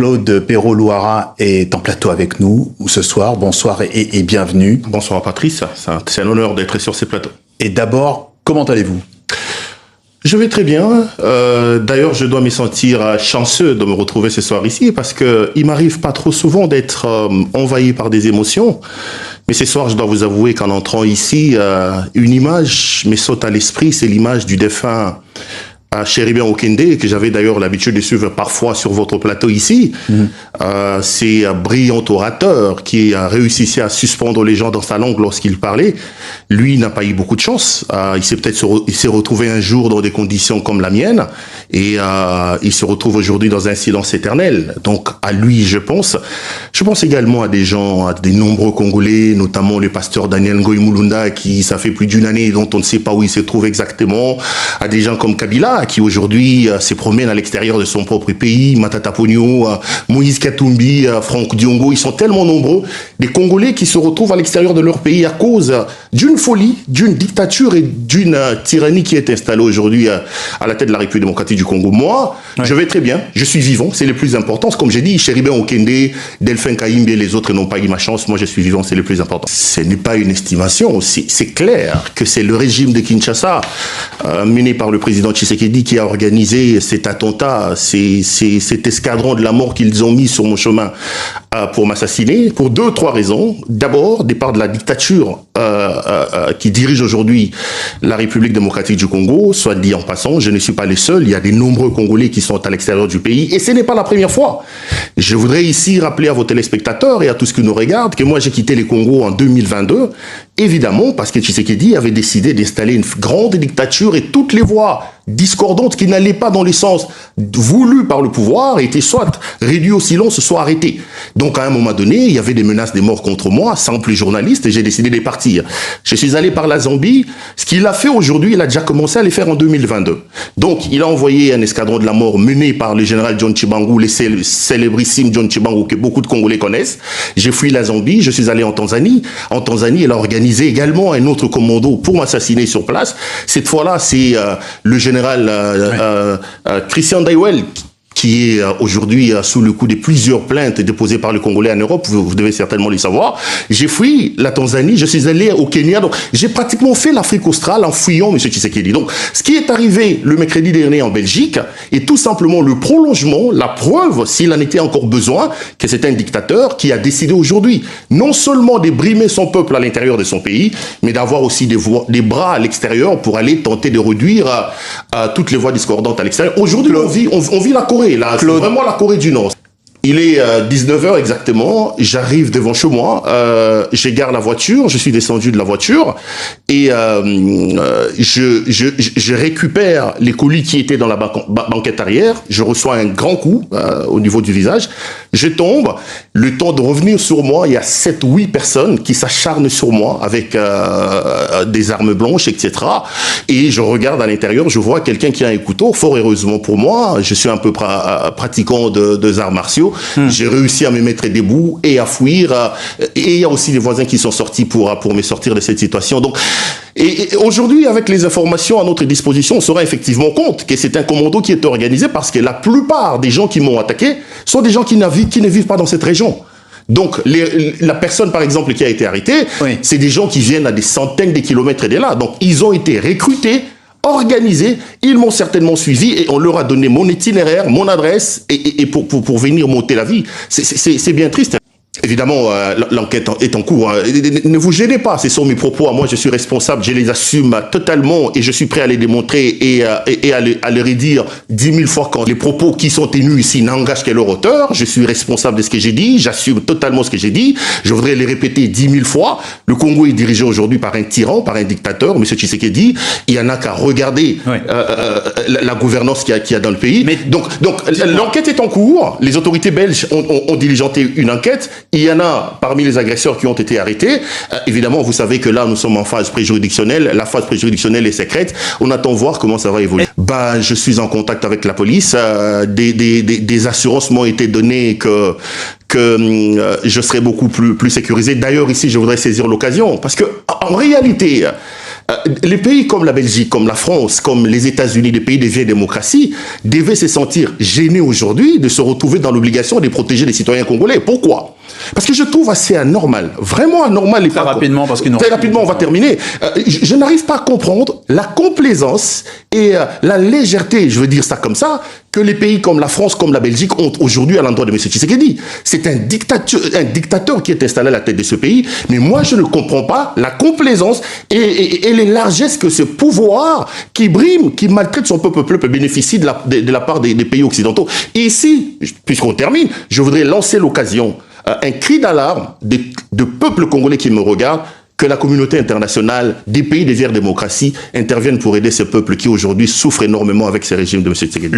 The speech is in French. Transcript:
Claude Perrault-Louara est en plateau avec nous ce soir. Bonsoir et bienvenue. Bonsoir Patrice, c'est un honneur d'être sur ces plateaux. Et d'abord, comment allez-vous ? Je vais très bien. D'ailleurs, je dois me sentir chanceux de me retrouver ce soir ici parce que il m'arrive pas trop souvent d'être envahi par des émotions. Mais ce soir, je dois vous avouer qu'en entrant ici, une image me saute à l'esprit, c'est l'image du défunt Chéribien Okende, que j'avais d'ailleurs l'habitude de suivre parfois sur votre plateau ici. C'est un brillant orateur qui a réussi à suspendre les gens dans sa langue lorsqu'il parlait. Lui n'a pas eu beaucoup de chance. Il s'est retrouvé un jour dans des conditions comme la mienne et il se retrouve aujourd'hui dans un silence éternel. Donc à lui, je pense. Je pense également à des gens, à des nombreux Congolais, notamment le pasteur Daniel Ngoï Mulunda, qui ça fait plus d'une année dont on ne sait pas où il se trouve exactement, à des gens comme Kabila, qui aujourd'hui se promène à l'extérieur de son propre pays, Matata Ponyo, Moïse Katumbi, Franck Diongo, ils sont tellement nombreux, des Congolais qui se retrouvent à l'extérieur de leur pays à cause d'une folie, d'une dictature et d'une tyrannie qui est installée aujourd'hui à la tête de la République démocratique du Congo. Moi, je vais très bien, je suis vivant, c'est le plus important. Comme j'ai dit, Chéribin Okende, Delphin Kaïmbe et les autres n'ont pas eu ma chance, moi je suis vivant, c'est le plus important. Ce n'est pas une estimation, c'est clair que c'est le régime de Kinshasa, mené par le président Tshisekedi, qui a organisé cet attentat, cet escadron de la mort qu'ils ont mis sur mon chemin pour m'assassiner, pour 2-3 raisons. D'abord, départ de la dictature qui dirige aujourd'hui la République démocratique du Congo, soit dit en passant, je ne suis pas le seul, il y a des nombreux Congolais qui sont à l'extérieur du pays, et ce n'est pas la première fois. Je voudrais ici rappeler à vos téléspectateurs et à tous ceux qui nous regardent que moi j'ai quitté les Congos en 2022, évidemment parce que Tshisekedi avait décidé d'installer une grande dictature et toutes les voix discordantes qui n'allaient pas dans le sens voulu par le pouvoir étaient soit réduites au silence, soit arrêtées. Donc à un moment donné, il y avait des menaces de mort contre moi, simple journaliste, et j'ai décidé de partir. Je suis allé par la Zambie. Ce qu'il a fait aujourd'hui, il a déjà commencé à le faire en 2022. Donc il a envoyé un escadron de la mort mené par le général John Chibangu, le célébrissime John Chibangu que beaucoup de Congolais connaissent. J'ai fui la Zambie, je suis allé en Tanzanie. En Tanzanie, il a organisé également un autre commando pour m'assassiner sur place. Cette fois-là, c'est le général Christian Daiwel, qui est aujourd'hui sous le coup de plusieurs plaintes déposées par les Congolais en Europe, vous devez certainement le savoir. J'ai fui la Tanzanie, je suis allé au Kenya, donc j'ai pratiquement fait l'Afrique australe en fuyant M. Tshisekedi. Donc ce qui est arrivé le mercredi dernier en Belgique est tout simplement le prolongement, la preuve, s'il en était encore besoin, que c'est un dictateur qui a décidé aujourd'hui non seulement de brimer son peuple à l'intérieur de son pays, mais d'avoir aussi des bras à l'extérieur pour aller tenter de réduire toutes les voix discordantes à l'extérieur. Aujourd'hui, on vit la Corée. Là, c'est vraiment la Corée du Nord. Il est 19h exactement, j'arrive devant chez moi, j'égare la voiture, je suis descendu de la voiture et je récupère les colis qui étaient dans la banquette arrière, je reçois un grand coup au niveau du visage, je tombe, le temps de revenir sur moi, il y a 7-8 personnes qui s'acharnent sur moi avec des armes blanches, etc. Et je regarde à l'intérieur, je vois quelqu'un qui a un couteau, fort heureusement pour moi, je suis un peu pratiquant de arts martiaux. J'ai réussi à me mettre debout et à fuir. Et il y a aussi des voisins qui sont sortis pour me sortir de cette situation. Donc, et aujourd'hui, avec les informations à notre disposition, on se rend effectivement compte que c'est un commando qui est organisé parce que la plupart des gens qui m'ont attaqué sont des gens qui ne vivent pas dans cette région. Donc, la personne, par exemple, qui a été arrêtée, c'est des gens qui viennent à des centaines de kilomètres de là. Donc, ils ont été recrutés, organisés, ils m'ont certainement suivi et on leur a donné mon itinéraire, mon adresse et pour venir monter la vie. C'est bien triste. Évidemment, l'enquête est en cours. Ne vous gênez pas, ce sont mes propos à moi, je suis responsable, je les assume totalement et je suis prêt à les démontrer et à les redire 10 000 fois quand les propos qui sont tenus ici n'engagent que leur auteur. Je suis responsable de ce que j'ai dit, j'assume totalement ce que j'ai dit. Je voudrais les répéter 10 000 fois. Le Congo est dirigé aujourd'hui par un tyran, par un dictateur, M. Tshisekedi. Il y en a qu'à regarder la gouvernance qu'il y a dans le pays. Mais donc l'enquête est en cours. Les autorités belges ont diligenté une enquête. Il y en a parmi les agresseurs qui ont été arrêtés. Évidemment, vous savez que là, nous sommes en phase préjuridictionnelle. La phase préjuridictionnelle est secrète. On attend voir comment ça va évoluer. Je suis en contact avec la police. Des assurances m'ont été données que je serai beaucoup plus sécurisé. D'ailleurs, ici, je voudrais saisir l'occasion parce que en réalité, Les pays comme la Belgique, comme la France, comme les États-Unis, des pays des vieilles démocraties, devaient se sentir gênés aujourd'hui de se retrouver dans l'obligation de protéger les citoyens congolais. Pourquoi? Parce que je trouve assez anormal, vraiment anormal. Très rapidement, parce que très rapidement, on va terminer. Je n'arrive pas à comprendre la complaisance et la légèreté, je veux dire ça comme ça, que les pays comme la France, comme la Belgique ont aujourd'hui à l'endroit de M. Tshisekedi. C'est un dictateur qui est installé à la tête de ce pays, mais moi je ne comprends pas la complaisance et les largesses que ce pouvoir qui brime, qui maltraite son peuple bénéficie de la part des pays occidentaux. Et ici, puisqu'on termine, je voudrais lancer l'occasion, un cri d'alarme de peuples congolais qui me regardent, que la communauté internationale, des pays des vieilles démocraties interviennent pour aider ces peuples qui aujourd'hui souffrent énormément avec ces régimes de M. Tshisekedi.